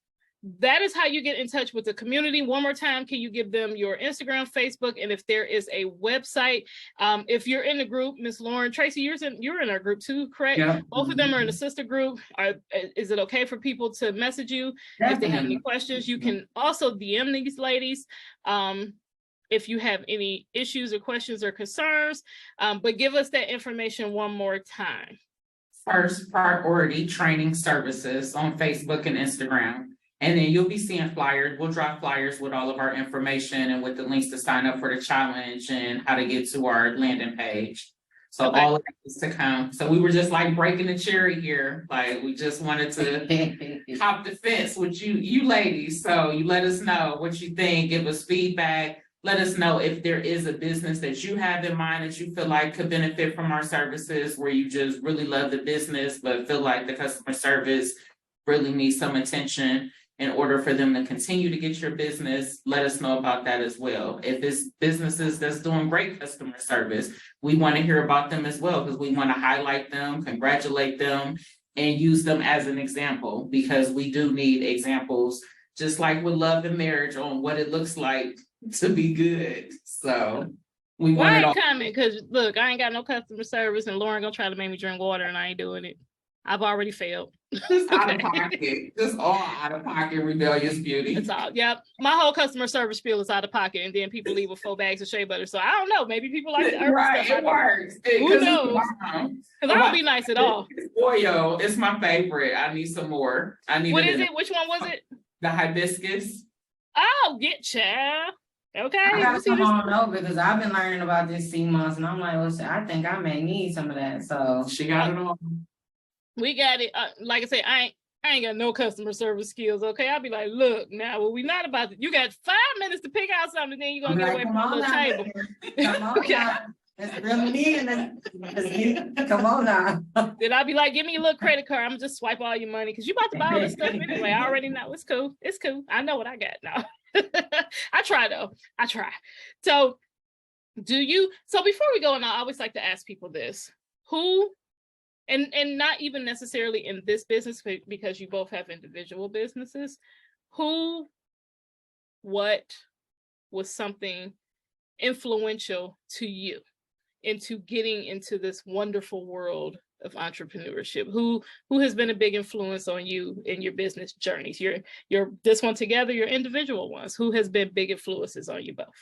that is how you get in touch with the community. One more time, can you give them your Instagram, Facebook, and if there is a website? If you're in the group, Miss Lauren, Traci, you're in our group too, correct? Yeah. Both of them are in the sister group. Is it okay for people to message you if they have any questions? You can also DM these ladies if you have any issues or questions or concerns, but give us that information one more time. First Priority Training Services on Facebook and Instagram. And then you'll be seeing flyers. We'll drop flyers with all of our information and with the links to sign up for the challenge and how to get to our landing page. So all of that is to come. So we were just like breaking the cherry here. Like we just wanted to hop the fence with you ladies. So you let us know what you think, give us feedback. Let us know if there is a business that you have in mind that you feel like could benefit from our services, where you just really love the business, but feel like the customer service really needs some attention in order for them to continue to get your business. Let us know about that as well. If it's businesses that's doing great customer service, we want to hear about them as well, because we want to highlight them, congratulate them, and use them as an example, because we do need examples, just like with love and marriage, on what it looks like to be good. So we want it all. Comment, because look, I ain't got no customer service, and Lauren gonna try to make me drink water, and I ain't doing it. I've already failed. Just out of pocket. Just all out of pocket, Rebellious Beauty. That's all. Yep. My whole customer service spiel is out of pocket, and then people leave with 4 bags of shea butter. So I don't know. Maybe people like the right, stuff. It works. Who knows? Because I don't be nice at all. Oil, it's my favorite. I need some more. What is it? Which one was it? The hibiscus. Oh, get child. Okay. I gotta come on over, because I've been learning about this sea moss, and I'm like, well, I think I may need some of that. So she got it all. We got it. Like I said, I ain't got no customer service skills. Okay, I'll be like, look, now, well, we not about to. You got 5 minutes to pick out something, then you're gonna get away from the little table. Come on now. It's really needing. Come on now. Then I'll be like, give me a little credit card. I'm gonna just swipe all your money, because you about to buy all this stuff anyway. I already know. It's cool. It's cool. I know what I got now. I try though. I try. So before we go, and I always like to ask people this: who, and not even necessarily in this business, because you both have individual businesses, what was something influential to you into getting into this wonderful world of entrepreneurship? Who has been a big influence on you in your business journeys? Your this one together, your individual ones. Who has been big influences on you both?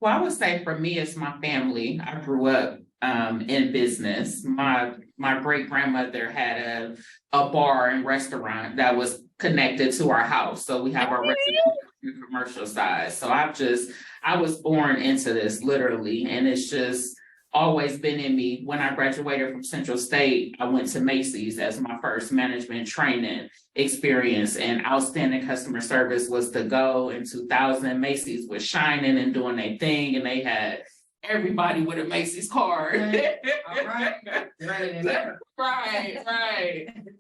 Well, I would say for me, it's my family. I grew up in business. My great grandmother had a bar and restaurant that was connected to our house. So we have our residential and commercial side. So I was born into this, literally, and it's just always been in me. When I graduated from Central State, I went to Macy's as my first management training experience, and outstanding customer service was the go. In 2000, Macy's was shining and doing their thing, and they had everybody with a Macy's card. Right.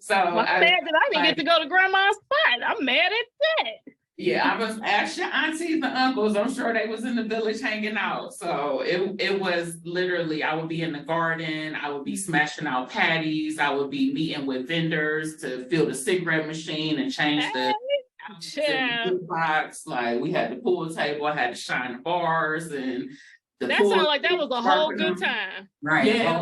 So I'm mad that I didn't get to go to grandma's spot. I'm mad at that. Yeah, I was asked your aunties and uncles. I'm sure they was in the village hanging out. So it was literally, I would be in the garden. I would be smashing out patties. I would be meeting with vendors to fill the cigarette machine and change the box. Like we had the pool table. I had to shine the bars and that sounded like that was a whole good time. Right. Yeah,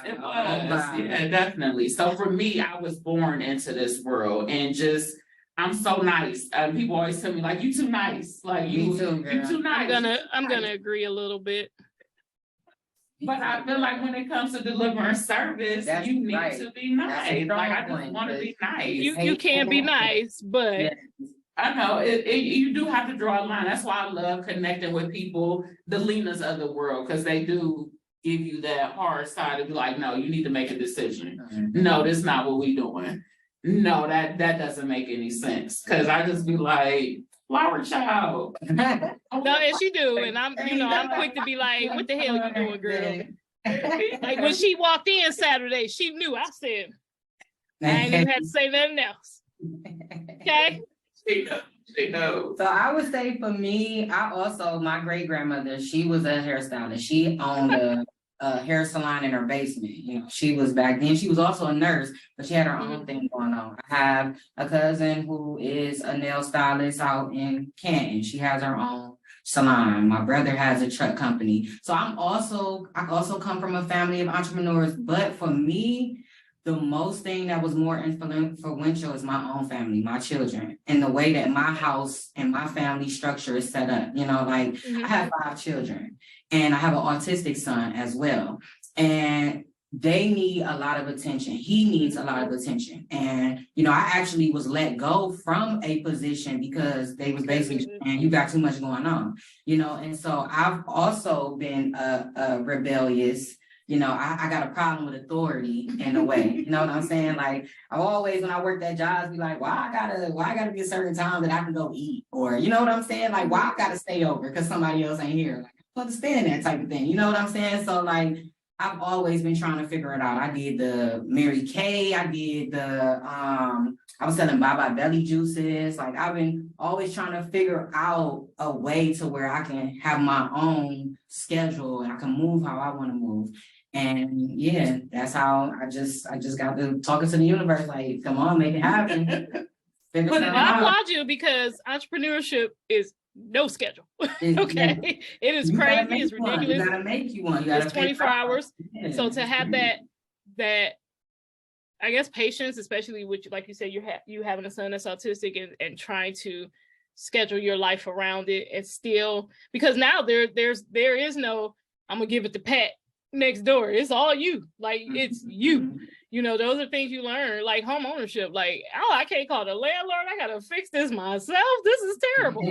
it was. Yeah, definitely. So for me, I was born into this world, and just I'm so nice. People always tell me, like, you too nice. Like you too nice. I'm gonna agree a little bit. But I feel like when it comes to delivering service, That's you need right. to be nice. Like, I just want to be nice. You can be nice, but Yeah. I know you do have to draw a line. That's why I love connecting with people, the Lenas of the world, because they do give you that hard side to be like, no, you need to make a decision. No, that's not what we doing. No, that doesn't make any sense. Cause I just be like, flower child. no, and she do, and I'm quick to be like, what the hell you doing, girl? Like when she walked in Saturday, she knew. I said, I ain't even had to say nothing else. Okay. She knows. So I would say for me, my great grandmother, she was a hairstylist. She owned a hair salon in her basement. You know, she was back then. She was also a nurse, but she had her own thing going on. I have a cousin who is a nail stylist out in Canton. She has her own salon. My brother has a truck company. So I also come from a family of entrepreneurs. But for me, the most thing that was more influential is my own family, my children, and the way that my house and my family structure is set up. You know, like I have 5 children and I have an autistic son as well. And they need a lot of attention. He needs a lot of attention. And, you know, I actually was let go from a position because they was basically saying, you got too much going on, you know? And so I've also been a rebellious. You know, I got a problem with authority in a way. You know what I'm saying? Like I always, when I worked at jobs, be like, why I gotta be a certain time that I can go eat? Or you know what I'm saying? Like, why I gotta stay over because somebody else ain't here? Like, I understand that type of thing. You know what I'm saying? So like I've always been trying to figure it out. I did the Mary Kay, I did the I was selling Bye Belly juices. Like I've been always trying to figure out a way to where I can have my own schedule and I can move how I want to move. And yeah, that's how I just got to talking to the universe, like, come on, make it happen. But I applaud you because entrepreneurship is no schedule. Okay. It is crazy, it's ridiculous. You gotta make you one. It's 24 hours. Yeah. So to have that I guess patience, especially with, like you said, you having a son that's autistic and trying to schedule your life around it, and still, because now there is no, I'm gonna give it to Pat next door. It's all you. like it's you. You know, those are things you learn, like home ownership. Like, oh, I can't call the landlord, I gotta fix this myself. This is terrible.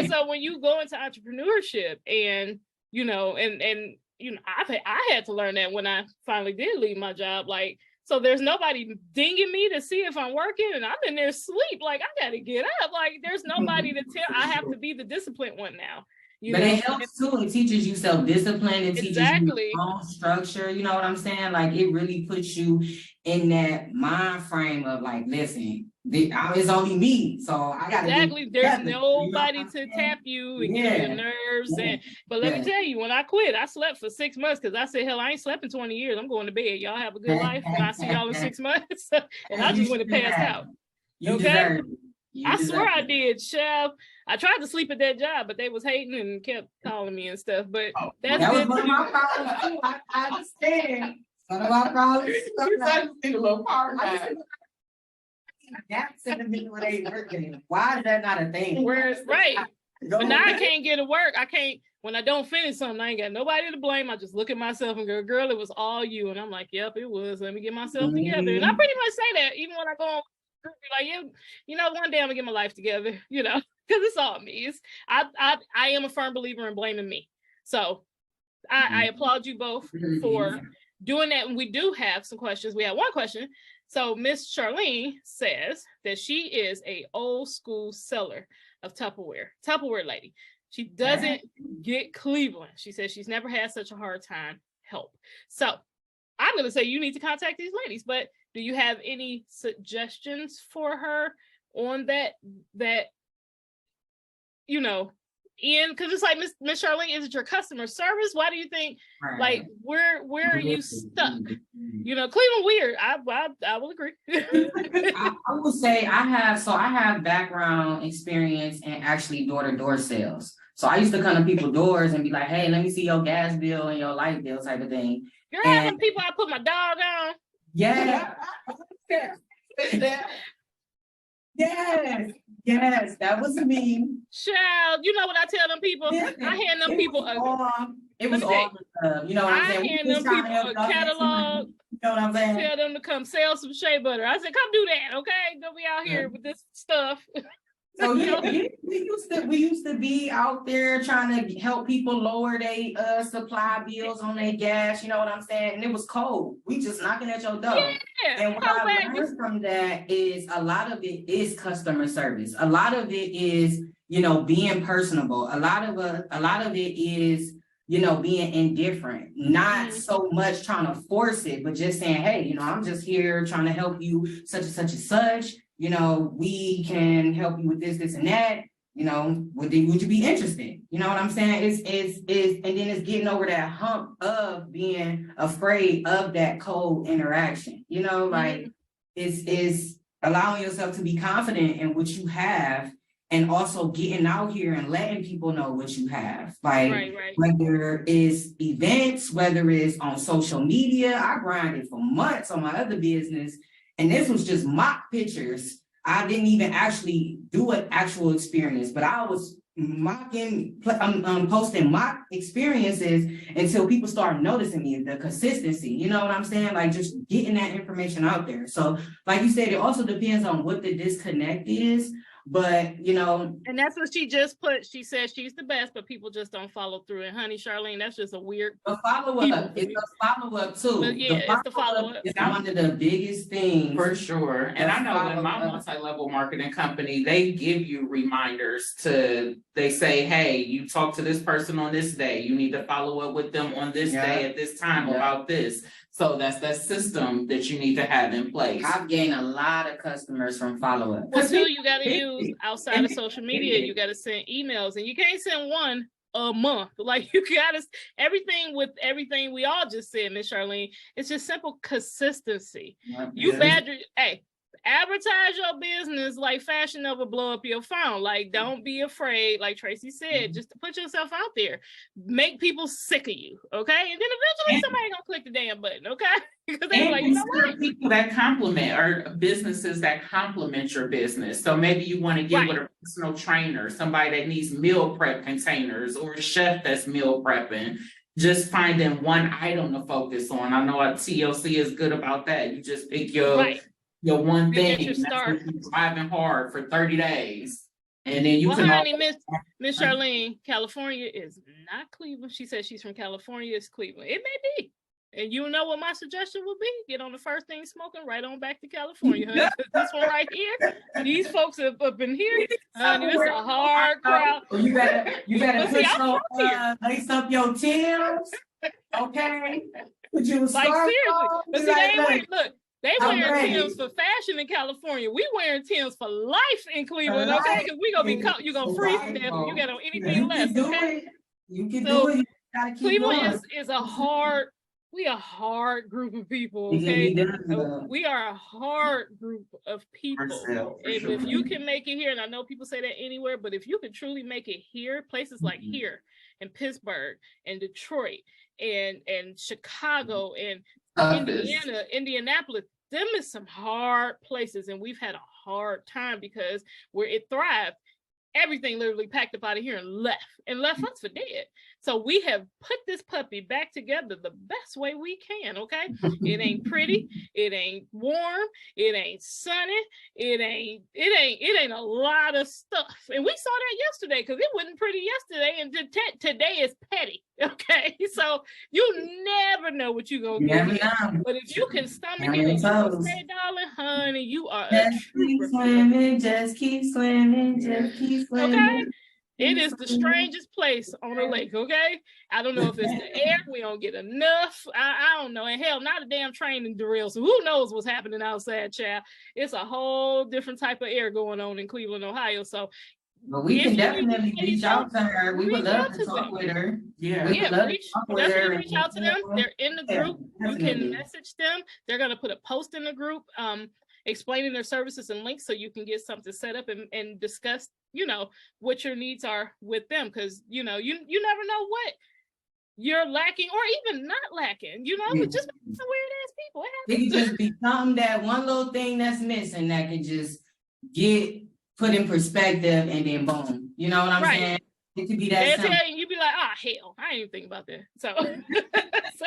So when you go into entrepreneurship and you know, and you know, I had to learn that when I finally did leave my job. Like, so there's nobody dinging me to see if I'm working, and I'm in there asleep. Like, I gotta get up. Like, there's nobody to tell. I have to be the disciplined one now. But it helps too. It teaches you self-discipline. It teaches you your own structure. You know what I'm saying? Like it really puts you in that mind frame of like, listen, it's only me, so I gotta there's nobody to tap you and get your nerves. But let me tell you, when I quit, I slept for 6 months because I said, hell, I ain't slept in 20 years. I'm going to bed. Y'all have a good life, and I'll see y'all in 6 months. And I just went and passed out. Okay. I swear I did, Chef. I tried to sleep at that job, but they was hating and kept calling me and stuff. But that was one of my problems too. I understand. One of my problems. A little part. Why is that not a thing? Right. But now I can't get to work. I can't. When I don't finish something, I ain't got nobody to blame. I just look at myself and go, girl, it was all you. And I'm like, yep, it was. Let me get myself together. And I pretty much say that even when I go on. Like, you know, one day I'm gonna get my life together, you know, because it's all me. I am a firm believer in blaming me. So I applaud you both for doing that. And we do have some questions. We have one question. So Miss Charlene says that she is a old school seller of Tupperware lady. She doesn't get Cleveland. She says she's never had such a hard time help. So I'm gonna say you need to contact these ladies, but do you have any suggestions for her on that, you know, because it's like, Miss Charlene, is it your customer service? Why do you think, like, where are you stuck? You know, Cleveland weird. I will agree. I will say I have background experience in actually door-to-door sales. So I used to come to people's doors and be like, hey, let me see your gas bill and your light bill type of thing. You're having people I put my dog on. Yeah. Yes, that was me. Child, you know what I tell them people? I hand them people it was all you know what I'm saying? I hand them people a catalog. You know what I'm saying? Tell them to come sell some shea butter. I said, come do that, okay? Don't be out here with this stuff. So we used to be out there trying to help people lower their supply bills on their gas, you know what I'm saying? And it was cold. We just knocking at your door. Yeah, and what I learned from that is a lot of it is customer service. A lot of it is, you know, being personable. A lot of it is, you know, being indifferent, not so much trying to force it, but just saying, hey, you know, I'm just here trying to help you such and such and such. You know, we can help you with this, and that. You know, would you be interested? You know what I'm saying? It's and then it's getting over that hump of being afraid of that cold interaction. You know, like it's allowing yourself to be confident in what you have, and also getting out here and letting people know what you have. Like whether it's events, whether it's on social media. I grinded for months on my other business. And this was just mock pictures. I didn't even actually do an actual experience, but I was posting mock experiences until people started noticing me, the consistency, you know what I'm saying? Like just getting that information out there. So like you said, it also depends on what the disconnect is. But you know, and that's what she just put. She said she's the best, but people just don't follow through. And honey, Charlene, that's just a weird follow-up. It's a follow-up too. But yeah, it's the follow-up. It's one of the biggest things. For sure. And I know in my multi-level marketing company, they give you reminders they say, hey, you talk to this person on this day. You need to follow up with them on this day at this time about this. So that's that system that you need to have in place. I've gained a lot of customers from follow-up. Well, too, you got to use outside of social media. You got to send emails, and you can't send one a month. Like you got to everything we all just said, Miss Charlene. It's just simple consistency. You badger, hey. Advertise your business like Fashion Nova blow up your phone. Like, don't be afraid, like Traci said, just to put yourself out there. Make people sick of you, okay? And then eventually somebody gonna click the damn button, okay? Because they're like, you know what? People that compliment or businesses that complement your business. So maybe you want to get with a personal trainer, somebody that needs meal prep containers, or a chef that's meal prepping. Just finding one item to focus on. I know a TLC is good about that. You just pick your one thing, that's what you're driving hard for 30 days. And then you honey, Miss Charlene, California is not Cleveland. She said she's from California, it's Cleveland. It may be. And you know what my suggestion would be? Get on the first thing smoking, right on back to California, honey. This one right here, these folks have been here. Honey, this is a hard crowd. You better lace up your Timbs, okay? Would you like seriously? But see, look. They wearing Timbs for fashion in California. We wearing Timbs for life in Cleveland, okay? Because we gonna be you're gonna freeze to death if you got on anything less. Okay? You can do it. Cleveland is a hard group of people, okay? We are a hard group of people. If you can make it here, and I know people say that anywhere, but if you can truly make it here, places like here and Pittsburgh and Detroit and Chicago and Indianapolis, them is some hard places, and we've had a hard time because where it thrived, everything literally packed up out of here and left us for dead. So we have put this puppy back together the best way we can, okay? It ain't pretty, it ain't warm, it ain't sunny, it ain't a lot of stuff. And we saw that yesterday because it wasn't pretty yesterday, and today is petty, okay? So you never know what you're gonna get. But if you can stomach it and you say, darling, honey, you are just keep swimming, just keep swimming, just keep swimming. Okay? It is the strangest place on the lake, okay? I don't know if it's the air, we don't get enough. I don't know. And hell, not a damn train in derail. So who knows what's happening outside, child? It's a whole different type of air going on in Cleveland, Ohio. So we can definitely reach out to her. We would love to talk with her. Reach out to them. They're in the group. You can message them. They're gonna put a post in the group explaining their services and links so you can get something set up and discuss, you know, what your needs are with them. Because, you know, you never know what you're lacking or even not lacking, you know, it's just some weird ass people. It can just become that one little thing that's missing that can just get put in perspective and then boom. You know what I'm Right. saying? It could be that They'll simple. tell you, and you be like, oh, hell, I didn't even think about that. So, so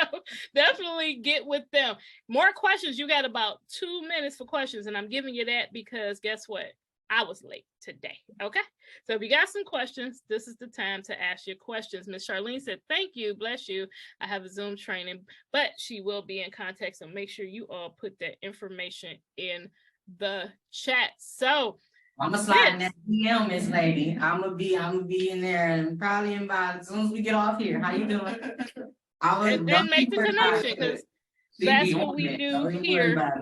definitely get with them. More questions. You got about 2 minutes for questions, and I'm giving you that because guess what? I was late today. Okay. So if you got some questions, this is the time to ask your questions. Miss Charlene said, thank you. Bless you. I have a Zoom training, but she will be in contact. So make sure you all put that information in the chat. So I'm gonna slide in that DM, Miss Lady. I'm gonna be in there and probably in about as soon as we get off here. How you doing? and make the connection because that's what we do here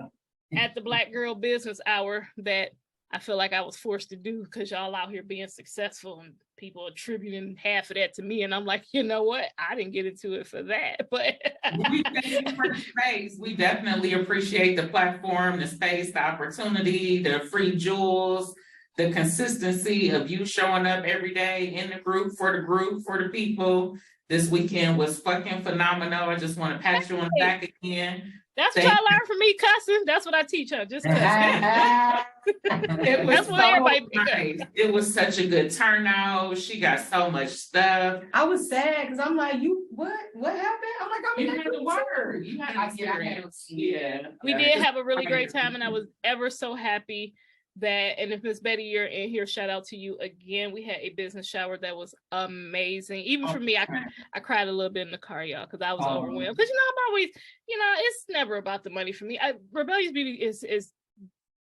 at the Black Girl Business Hour that I feel like I was forced to do because y'all out here being successful and people attributing half of that to me. And I'm like, you know what? I didn't get into it for that. But we thank you for the space. We definitely appreciate the platform, the space, the opportunity, the free jewels, the consistency of you showing up every day in the group, for the people. This weekend was fucking phenomenal. I just want to pat you on the back again. That's what y'all learn from me cussing. That's what I teach her. Just cussing. It was so nice. It was such a good turnout. She got so much stuff. I was sad because I'm like, what happened? I'm like, you had to work. You had to yeah. We did have a really great time, and I was ever so happy that, and if Miss Betty, you're in here, shout out to you again. We had a business shower that was amazing. Even for me, I cried a little bit in the car, y'all, because I was overwhelmed. Because I'm always, it's never about the money for me. Rebellious Beauty is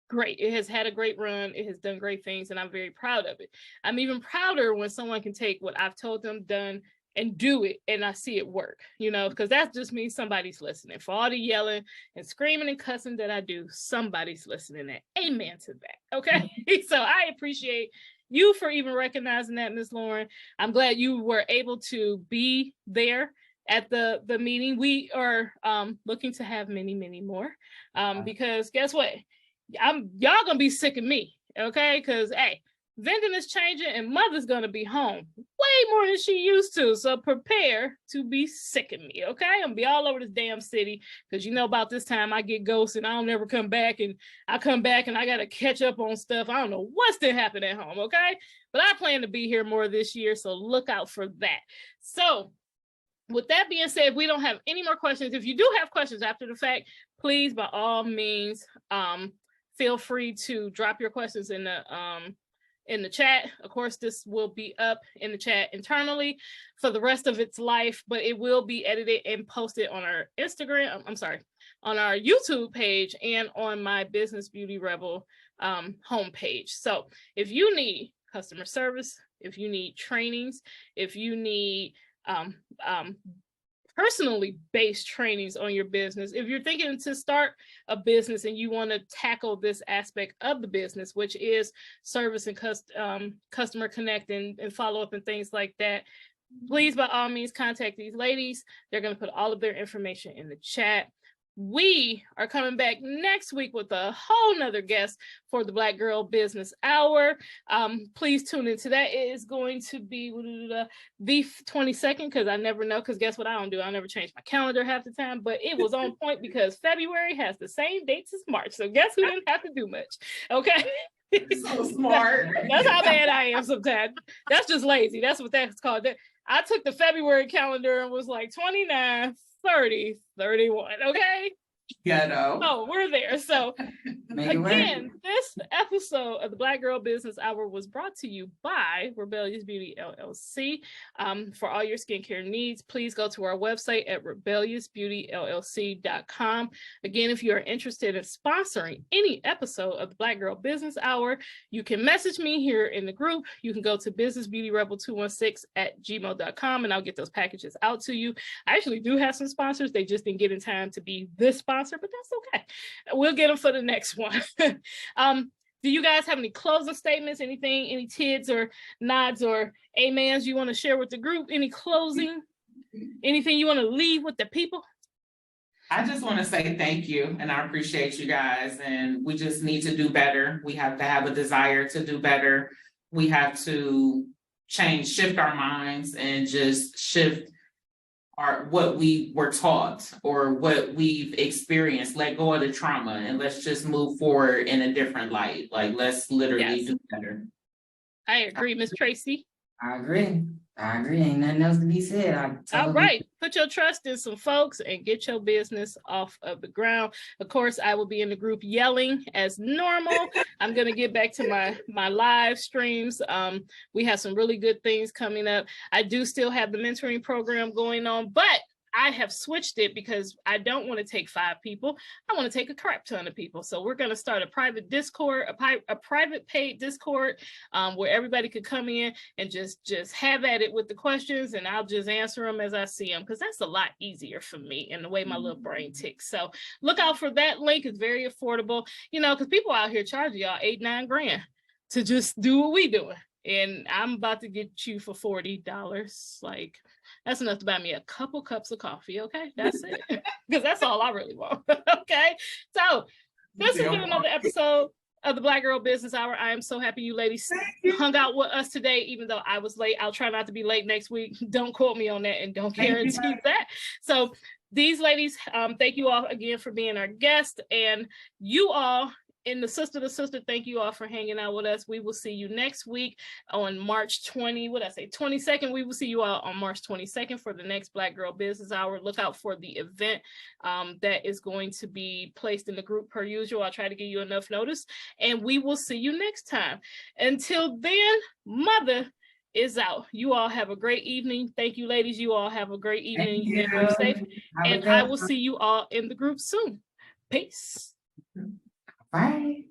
great. It has had a great run. It has done great things, and I'm very proud of it. I'm even prouder when someone can take what I've told them done and do it, and I see it work, because that just means somebody's listening. For all the yelling and screaming and cussing that I do, somebody's listening. That amen to that. Okay. So I appreciate you for even recognizing that, Ms. Lauren. I'm glad you were able to be there at the meeting. We are looking to have many, many more because guess what? Y'all gonna be sick of me, okay? Because hey, vending is changing and mother's gonna be home way more than she used to. So prepare to be sick of me, okay? I'm gonna be all over this damn city because about this time I get ghosted. I don't ever come back, and I come back and I gotta catch up on stuff. I don't know what's still happening at home, okay? But I plan to be here more this year, so look out for that. So with that being said, we don't have any more questions. If you do have questions after the fact, please, by all means, feel free to drop your questions in the chat. Of course, this will be up in the chat internally for the rest of its life, but it will be edited and posted on our on our YouTube page and on my Business Beauty Rebel homepage. So if you need customer service, if you need trainings, if you need personally based trainings on your business. If you're thinking to start a business and you want to tackle this aspect of the business, which is service and customer connect and follow up and things like that, please, by all means, contact these ladies. They're going to put all of their information in the chat. We are coming back next week with a whole nother guest for the Black Girl Business Hour. Please tune into that. It is going to be the 22nd, because I never know, because guess what I don't do? I never change my calendar half the time, but it was on point because February has the same dates as March. So guess who didn't have to do much? Okay. So smart. That's how bad I am sometimes. That's just lazy. That's what that's called. I took the February calendar and was like 29, 30, 31. Okay. Ghetto. Oh, we're there. So again, this episode of the Black Girl Business Hour was brought to you by Rebellious Beauty LLC. For all your skincare needs, please go to our website at rebelliousbeautyllc.com. Again, if you are interested in sponsoring any episode of the Black Girl Business Hour, you can message me here in the group. You can go to businessbeautyrebel216@gmail.com and I'll get those packages out to you. I actually do have some sponsors. They just didn't get in time to be this sponsor, but that's okay. We'll get them for the next one. Do you guys have any closing statements, anything, any tids or nods or amens you want to share with the group? Any closing, anything you want to leave with the people? I just want to say thank you, and I appreciate you guys, and we just need to do better. We have to have a desire to do better. We have to shift our minds and just shift what we were taught or what we've experienced, let go of the trauma, and let's just move forward in a different light. Like, let's literally do better. I agree, Miss Traci. I agree. Ain't nothing else to be said. All right. Put your trust in some folks and get your business off of the ground. Of course, I will be in the group yelling as normal. I'm going to get back to my live streams. We have some really good things coming up. I do still have the mentoring program going on, but I have switched it because I don't want to take 5 people. I want to take a crap ton of people. So we're going to start a private Discord, a private paid Discord where everybody could come in and just have at it with the questions, and I'll just answer them as I see them, because that's a lot easier for me and the way my little brain ticks. So look out for that link. It's very affordable, you know, because people out here charging y'all $8-9 grand to just do what we doing. And I'm about to get you for $40. Like, that's enough to buy me a couple cups of coffee. Okay, that's it. Because that's all I really want. Okay, so this has been another episode of the Black Girl Business Hour. I am so happy you ladies hung out with us today, even though I was late. I'll try not to be late next week. Don't quote me on that, and don't guarantee that. So these ladies, thank you all again for being our guest, and you all in the sister to sister, thank you all for hanging out with us. We will see you next week on March 22nd. We will see you all on March 22nd for the next Black Girl Business Hour. Look out for the event that is going to be placed in the group per usual. I'll try to give you enough notice, and we will see you next time. Until then, Mother is out. You all have a great evening. Thank you, ladies. You all have a great evening. You stay very safe, and I will see you all in the group soon. Peace. Bye.